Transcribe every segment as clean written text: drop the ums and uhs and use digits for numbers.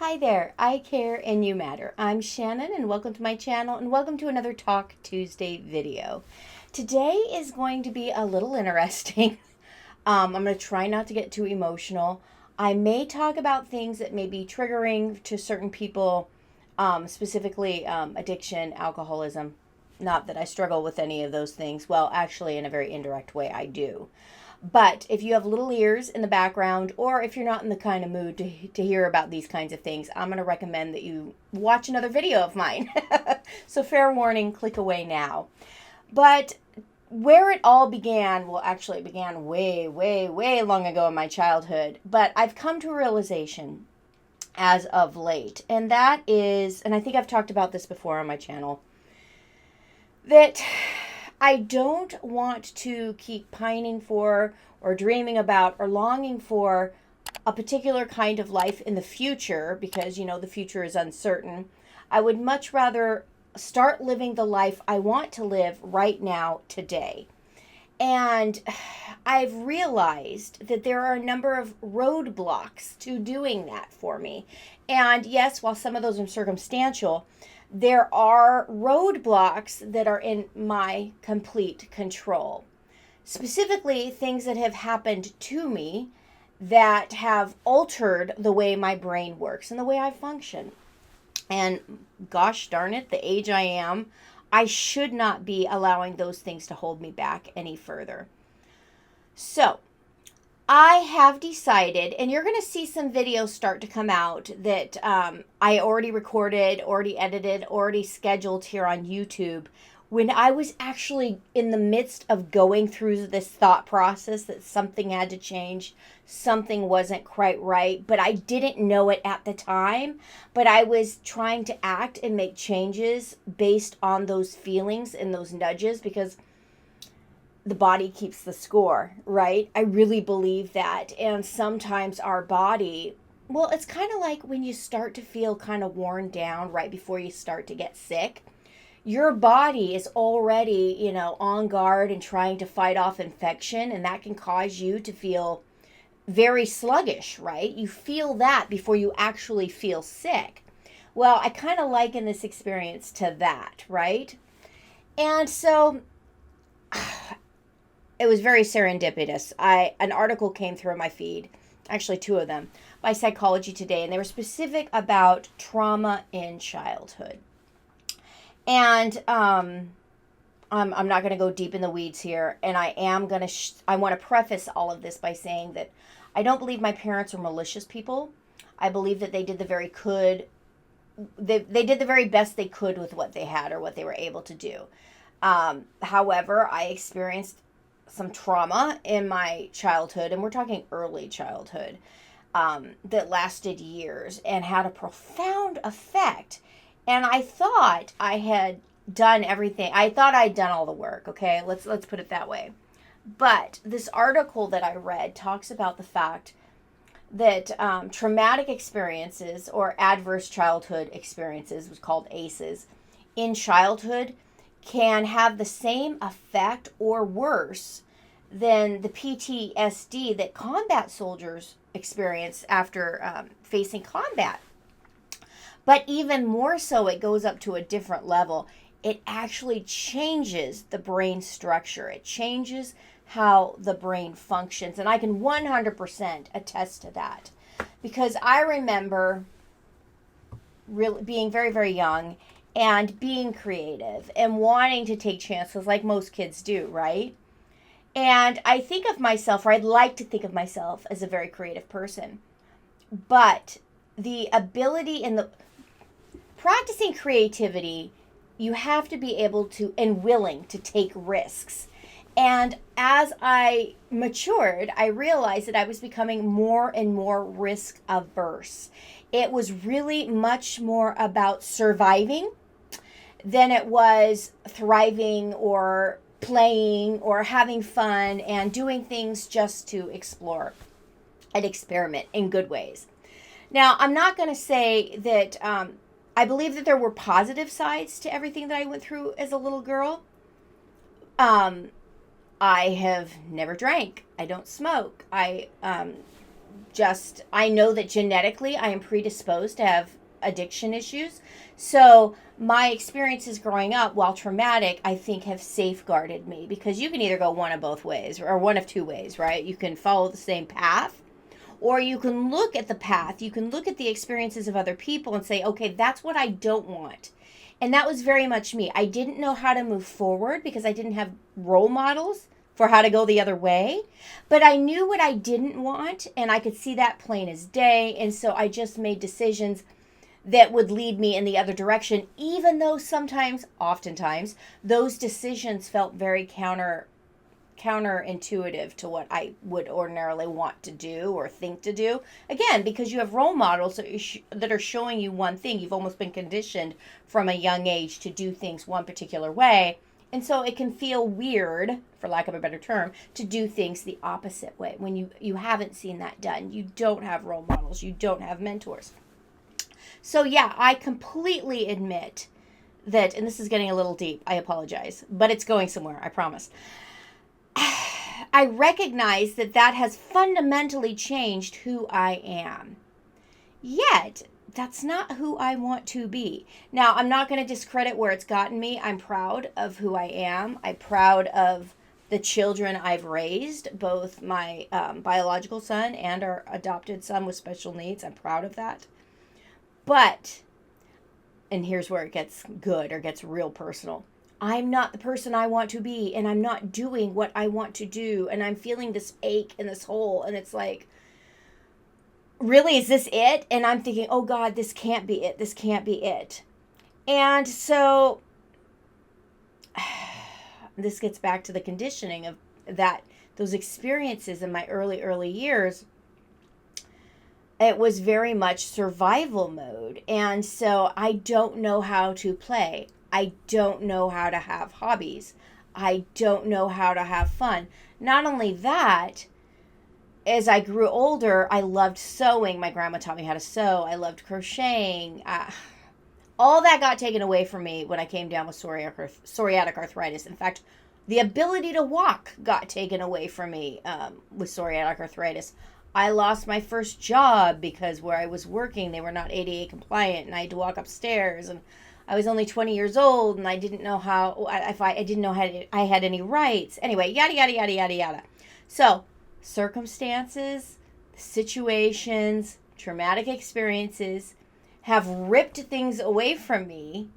Hi there, I care and you matter. I'm Shannon and welcome to my channel and welcome to another Talk Tuesday video. Today is going to be a little interesting. I'm going to try not to get too emotional. I may talk about things that may be triggering to certain people, specifically addiction, alcoholism. Not that I struggle with any of those things. Well, actually, in a very indirect way, I do. But if you have little ears in the background, or if you're not in the kind of mood to hear about these kinds of things, I'm going to recommend that you watch another video of mine. So fair warning, click away now. But where it all began, well, actually it began way, way, way long ago in my childhood. But I've come to a realization as of late, and that is, and I think I've talked about this before on my channel, that I don't want to keep pining for or dreaming about or longing for a particular kind of life in the future because, the future is uncertain. I would much rather start living the life I want to live right now, today. And I've realized that there are a number of roadblocks to doing that for me. And yes, while some of those are circumstantial, there are roadblocks that are in my complete control. Specifically, things that have happened to me that have altered the way my brain works and the way I function. And gosh darn it, the age I am, I should not be allowing those things to hold me back any further. So, I have decided, and you're going to see some videos start to come out that I already recorded, already edited, already scheduled here on YouTube when I was actually in the midst of going through this thought process that something had to change, something wasn't quite right, but I didn't know it at the time. But I was trying to act and make changes based on those feelings and those nudges because the body keeps the score, right? I really believe that. And sometimes our body, well, it's kind of like when you start to feel kind of worn down right before you start to get sick. Your body is already, on guard and trying to fight off infection, and that can cause you to feel very sluggish, right? You feel that before you actually feel sick. Well, I kind of liken this experience to that, right? And so it was very serendipitous. An article came through my feed, actually two of them, by Psychology Today, and they were specific about trauma in childhood. And I'm not going to go deep in the weeds here, and I want to preface all of this by saying that I don't believe my parents are malicious people. I believe that they did the very best they could with what they had or what they were able to do. However, I experienced some trauma in my childhood, and we're talking early childhood, that lasted years and had a profound effect. And I thought I had done everything. I thought I'd done all the work, okay? Let's put it that way. But this article that I read talks about the fact that traumatic experiences or adverse childhood experiences, was called ACEs, in childhood can have the same effect or worse than the PTSD that combat soldiers experience after facing combat. But even more so, it goes up to a different level. It actually changes the brain structure. It changes how the brain functions. And I can 100% attest to that. Because I remember really being very, very young and being creative and wanting to take chances like most kids do, right? And I think of myself, or I'd like to think of myself as a very creative person. But the ability and the practicing creativity, you have to be able to and willing to take risks. And as I matured, I realized that I was becoming more and more risk averse. It was really much more about surviving than it was thriving or playing or having fun and doing things just to explore and experiment in good ways. Now, I'm not going to say that I believe that there were positive sides to everything that I went through as a little girl. I have never drank. I don't smoke. I I know that genetically I am predisposed to have addiction issues. So my experiences growing up, while traumatic, I think have safeguarded me, because you can either go one of both ways, or one of two ways, right? You can follow the same path, or you can look at the path, you can look at the experiences of other people and say, okay, that's what I don't want. And that was very much me. I didn't know how to move forward because I didn't have role models for how to go the other way. But I knew what I didn't want, and I could see that plain as day. And so I just made decisions that would lead me in the other direction, even though oftentimes, those decisions felt very counterintuitive to what I would ordinarily want to do or think to do. Again, because you have role models that are showing you one thing. You've almost been conditioned from a young age to do things one particular way. And so it can feel weird, for lack of a better term, to do things the opposite way when you haven't seen that done. You don't have role models. You don't have mentors. So yeah, I completely admit that, and this is getting a little deep, I apologize, but it's going somewhere, I promise. I recognize that has fundamentally changed who I am. Yet, that's not who I want to be. Now, I'm not going to discredit where it's gotten me. I'm proud of who I am. I'm proud of the children I've raised, both my biological son and our adopted son with special needs. I'm proud of that. But, and here's where it gets good or gets real personal. I'm not the person I want to be, and I'm not doing what I want to do, and I'm feeling this ache and this hole, and it's like, really, is this it? And I'm thinking, oh God, this can't be it. This can't be it. And so this gets back to the conditioning of those experiences in my early years. It was very much survival mode. And so I don't know how to play. I don't know how to have hobbies. I don't know how to have fun. Not only that, as I grew older, I loved sewing. My grandma taught me how to sew. I loved crocheting. All that got taken away from me when I came down with psoriatic arthritis. In fact, the ability to walk got taken away from me with psoriatic arthritis. I lost my first job because where I was working, they were not ADA compliant, and I had to walk upstairs, and I was only 20 years old, and I didn't know I didn't know I had any rights. Anyway, yada, yada, yada, yada, yada. So, circumstances, situations, traumatic experiences have ripped things away from me.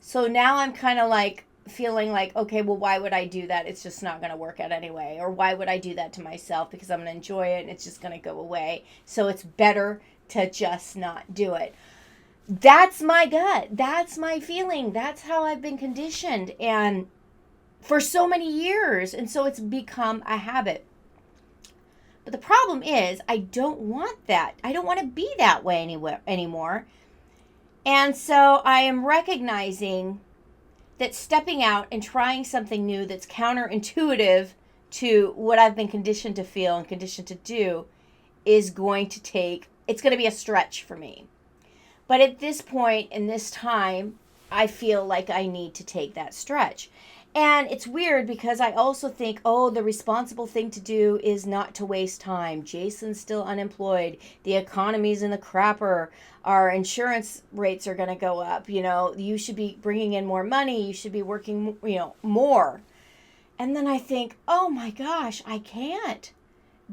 So now I'm kind of like feeling like, okay, well, why would I do that? It's just not going to work out anyway. Or why would I do that to myself? Because I'm going to enjoy it and it's just going to go away. So it's better to just not do it. That's my gut. That's my feeling. That's how I've been conditioned, and for so many years. And so it's become a habit. But the problem is, I don't want that. I don't want to be that way anymore. And so I am recognizing that stepping out and trying something new that's counterintuitive to what I've been conditioned to feel and conditioned to do is going to it's going to be a stretch for me. But at this point in this time, I feel like I need to take that stretch. And it's weird because I also think, the responsible thing to do is not to waste time. Jason's still unemployed. The economy's in the crapper. Our insurance rates are going to go up. You should be bringing in more money. You should be working, more. And then I think, oh my gosh, I can't.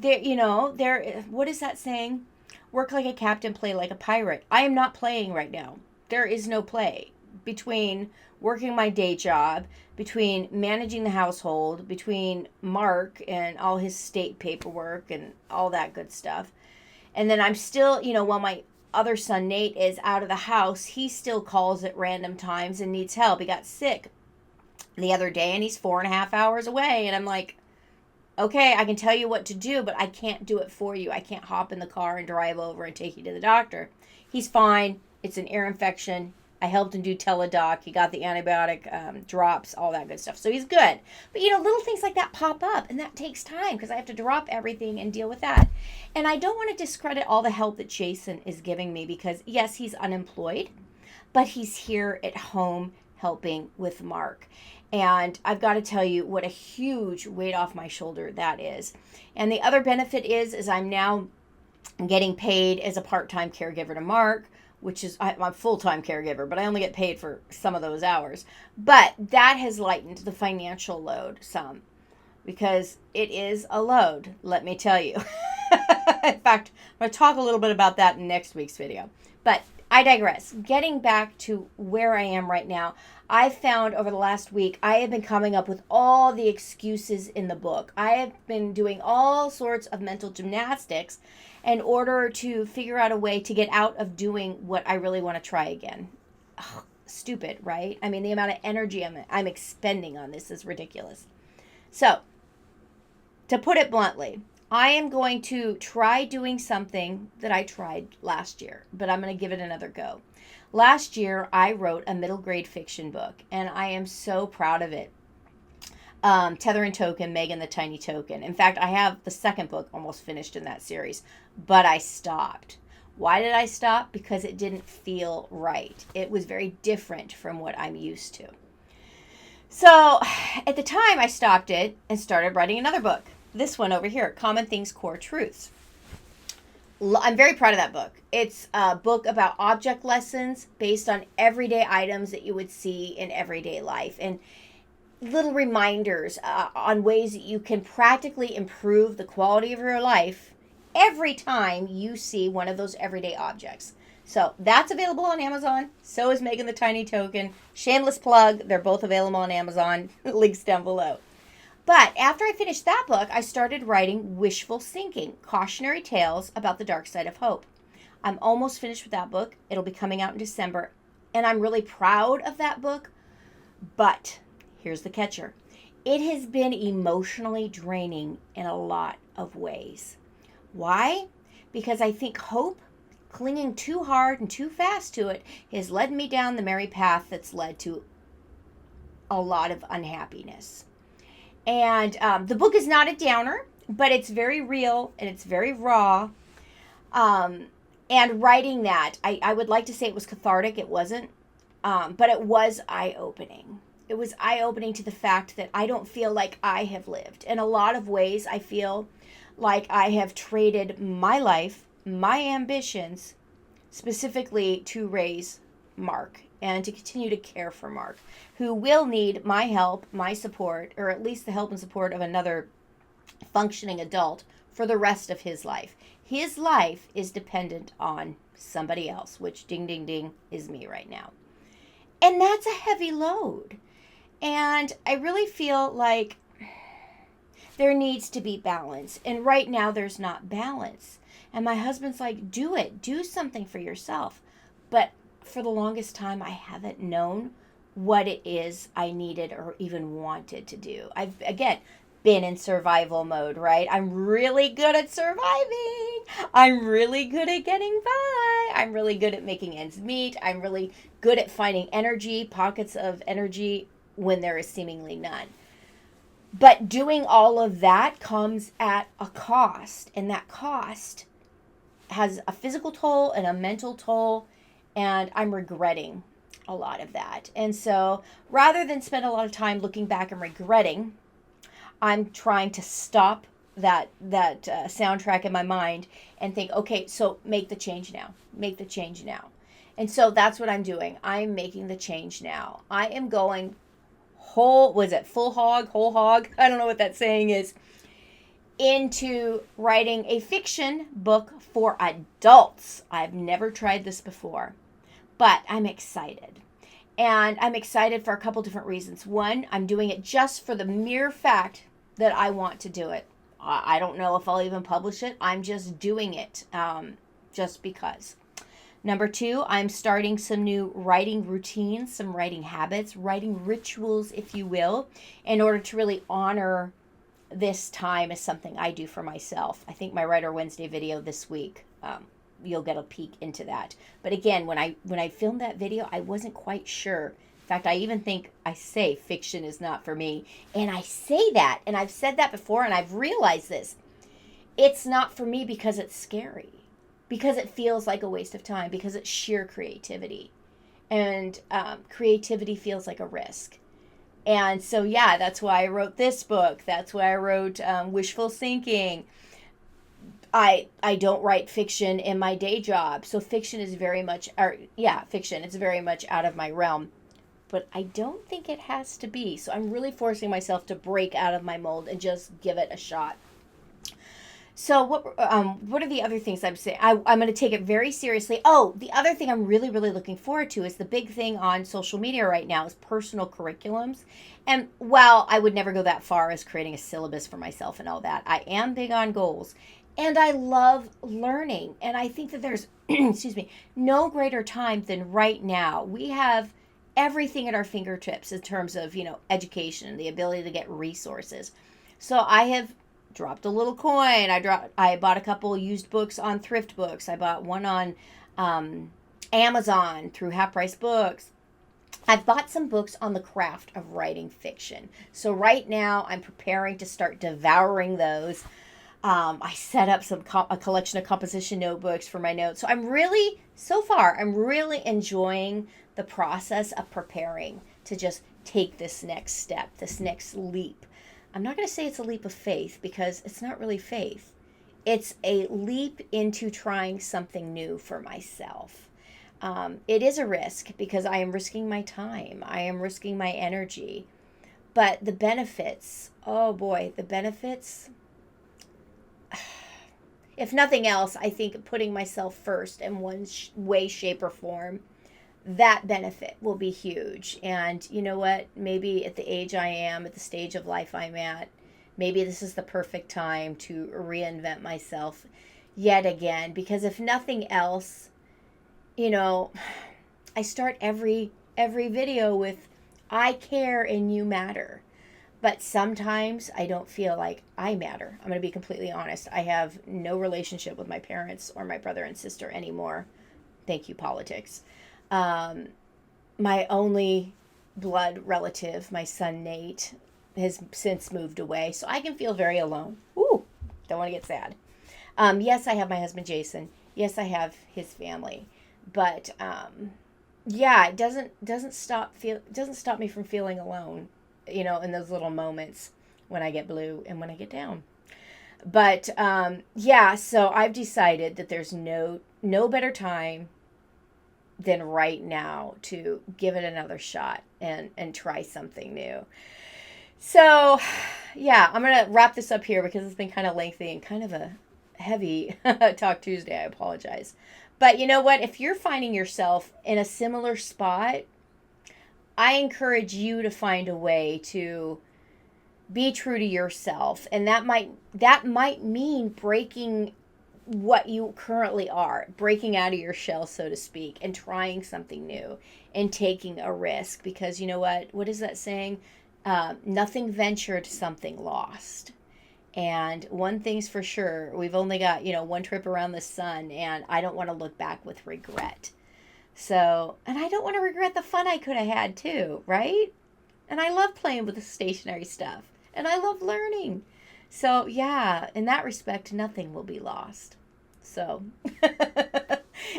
What is that saying? Work like a captain, play like a pirate. I am not playing right now. There is no play between working my day job, between managing the household, between Mark and all his state paperwork and all that good stuff. And then I'm still, while my other son, Nate, is out of the house, he still calls at random times and needs help. He got sick the other day and he's 4.5 hours away. And I'm like, okay, I can tell you what to do, but I can't do it for you. I can't hop in the car and drive over and take you to the doctor. He's fine. It's an ear infection. I helped him do teledoc. He got the antibiotic drops, all that good stuff. So he's good. But, little things like that pop up, and that takes time because I have to drop everything and deal with that. And I don't want to discredit all the help that Jason is giving me because, yes, he's unemployed, but he's here at home helping with Mark. And I've got to tell you what a huge weight off my shoulder that is. And the other benefit is I'm now I'm getting paid as a part-time caregiver to Mark, which is, I'm a full-time caregiver, but I only get paid for some of those hours. But that has lightened the financial load some, because it is a load, let me tell you. In fact, I'm going to talk a little bit about that in next week's video. But I digress. Getting back to where I am right now, I've found over the last week, I have been coming up with all the excuses in the book. I have been doing all sorts of mental gymnastics in order to figure out a way to get out of doing what I really want to try again. Ugh, stupid, right? I mean, the amount of energy I'm expending on this is ridiculous. So, to put it bluntly, I am going to try doing something that I tried last year, but I'm going to give it another go. Last year, I wrote a middle grade fiction book, and I am so proud of it. Tether and Token, Megan the Tiny Token. In fact, I have the second book almost finished in that series, but I stopped. Why did I stop? Because it didn't feel right. It was very different from what I'm used to. So at the time, I stopped it and started writing another book. This one over here, Common Things, Core Truths. I'm very proud of that book. It's a book about object lessons based on everyday items that you would see in everyday life, and little reminders on ways that you can practically improve the quality of your life every time you see one of those everyday objects. So that's available on Amazon. So is Megan the Tiny Token. Shameless plug. They're both available on Amazon. Links down below. But after I finished that book, I started writing Wishful Thinking, Cautionary Tales about the Dark Side of Hope. I'm almost finished with that book. It'll be coming out in December. And I'm really proud of that book. But here's the catcher. It has been emotionally draining in a lot of ways. Why? Because I think hope, clinging too hard and too fast to it, has led me down the merry path that's led to a lot of unhappiness. And the book is not a downer, but it's very real and it's very raw. And writing that, I would like to say it was cathartic. It wasn't. But it was eye-opening. It was eye-opening to the fact that I don't feel like I have lived. In a lot of ways, I feel like I have traded my life, my ambitions, specifically to raise Mark and to continue to care for Mark, who will need my help, my support, or at least the help and support of another functioning adult for the rest of his life. His life is dependent on somebody else, which ding, ding, ding is me right now. And that's a heavy load. And I really feel like there needs to be balance. And right now there's not balance. And my husband's like, do it. Do something for yourself. But for the longest time, I haven't known what it is I needed or even wanted to do. I've, again, been in survival mode, right? I'm really good at surviving. I'm really good at getting by. I'm really good at making ends meet. I'm really good at finding energy, pockets of energy when there is seemingly none. But doing all of that comes at a cost, and that cost has a physical toll and a mental toll, and I'm regretting a lot of that. And so rather than spend a lot of time looking back and regretting, I'm trying to stop that soundtrack in my mind and think, okay, so make the change now. Make the change now. And so that's what I'm doing. I'm making the change now. I am going whole hog? I don't know what that saying is. Into writing a fiction book for adults. I've never tried this before, but I'm excited. And I'm excited for a couple different reasons. One, I'm doing it just for the mere fact that I want to do it. I don't know if I'll even publish it. I'm just doing it just because. Number two, I'm starting some new writing routines, some writing habits, writing rituals, if you will, in order to really honor this time as something I do for myself. I think my Writer Wednesday video this week, you'll get a peek into that. But again, when I filmed that video, I wasn't quite sure. In fact, I even think I say fiction is not for me. And I say that, and I've said that before, and I've realized this. It's not for me because it's scary. Because it feels like a waste of time. Because it's sheer creativity. And creativity feels like a risk. And so, yeah, that's why I wrote this book. That's why I wrote Wishful Thinking. I don't write fiction in my day job. So fiction is very much, fiction. It's very much out of my realm. But I don't think it has to be. So I'm really forcing myself to break out of my mold and just give it a shot. So what are the other things I'm saying? I'm going to take it very seriously. Oh, the other thing I'm really, really looking forward to is the big thing on social media right now is personal curriculums. And while I would never go that far as creating a syllabus for myself and all that, I am big on goals. And I love learning. And I think that there's, excuse me, no greater time than right now. We have everything at our fingertips in terms of, education, the ability to get resources. So I have dropped a little coin. I bought a couple used books on Thrift Books. I bought one on Amazon through Half Price Books. I've bought some books on the craft of writing fiction. So right now I'm preparing to start devouring those. I set up a collection of composition notebooks for my notes. So I'm really enjoying the process of preparing to just take this next step, this next leap. I'm not going to say it's a leap of faith because it's not really faith. It's a leap into trying something new for myself. It is a risk because I am risking my time. I am risking my energy. But the benefits, oh boy, the benefits. If nothing else, I think putting myself first in one way, shape, or form, that benefit will be huge. And you know what? Maybe at the age I am, at the stage of life I'm at, maybe this is the perfect time to reinvent myself yet again. Because if nothing else, I start every video with, I care and you matter. But sometimes I don't feel like I matter. I'm going to be completely honest. I have no relationship with my parents or my brother and sister anymore. Thank you, politics. My only blood relative, my son Nate, has since moved away. So I can feel very alone. Ooh, don't want to get sad. Yes, I have my husband Jason. Yes, I have his family. But it doesn't stop me from feeling alone, in those little moments when I get blue and when I get down. But so I've decided that there's no better time than right now to give it another shot and try something new. So, I'm going to wrap this up here because it's been kind of lengthy and kind of a heavy Talk Tuesday. I apologize. But you know what? If you're finding yourself in a similar spot, I encourage you to find a way to be true to yourself. And that might mean breaking what you currently are, breaking out of your shell, so to speak, and trying something new and taking a risk. Because you know what is that saying? Nothing ventured, something lost. And one thing's for sure, we've only got, one trip around the sun, and I don't want to look back with regret. So, and I don't want to regret the fun I could have had too, right? And I love playing with the stationery stuff, and I love learning. So, in that respect, nothing will be lost. So,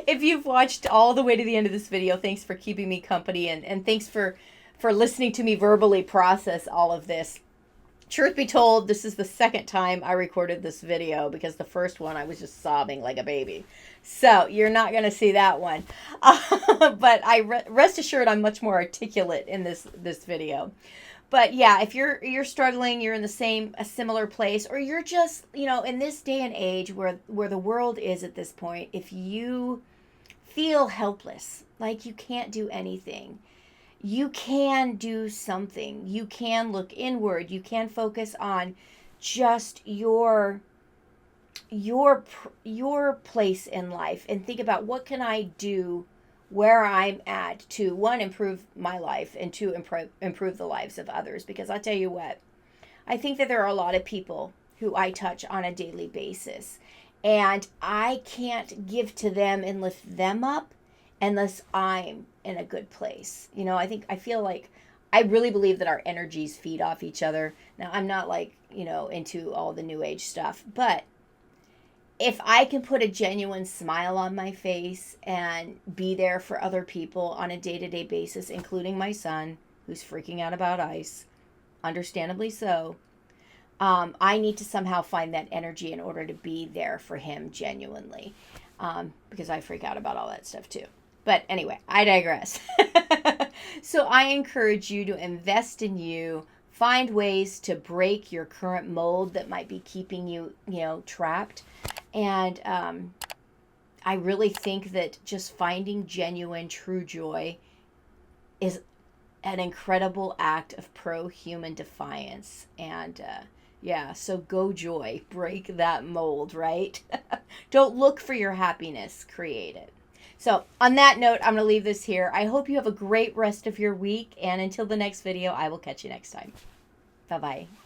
if you've watched all the way to the end of this video, thanks for keeping me company, and thanks for listening to me verbally process all of this. Truth be told, this is the second time I recorded this video because the first one I was just sobbing like a baby. So you're not going to see that one. But rest assured I'm much more articulate in this video. But if you're struggling, you're in a similar place, or you're just, in this day and age where the world is at this point, if you feel helpless, like you can't do anything, you can do something. You can look inward. You can focus on just your place in life and think about what can I do where I'm at to, one, improve my life, and two, improve the lives of others. Because I'll tell you what, I think that there are a lot of people who I touch on a daily basis, and I can't give to them and lift them up unless I'm in a good place. I feel like I really believe that our energies feed off each other. Now, I'm not into all the new age stuff, but if I can put a genuine smile on my face and be there for other people on a day-to-day basis, including my son, who's freaking out about ice, understandably so, I need to somehow find that energy in order to be there for him genuinely, because I freak out about all that stuff too. But anyway, I digress. So I encourage you to invest in you, find ways to break your current mold that might be keeping you, trapped. And I really think that just finding genuine, true joy is an incredible act of pro-human defiance. And yeah, so go joy, break that mold, right? Don't look for your happiness, create it. So on that note, I'm going to leave this here. I hope you have a great rest of your week. And until the next video, I will catch you next time. Bye-bye.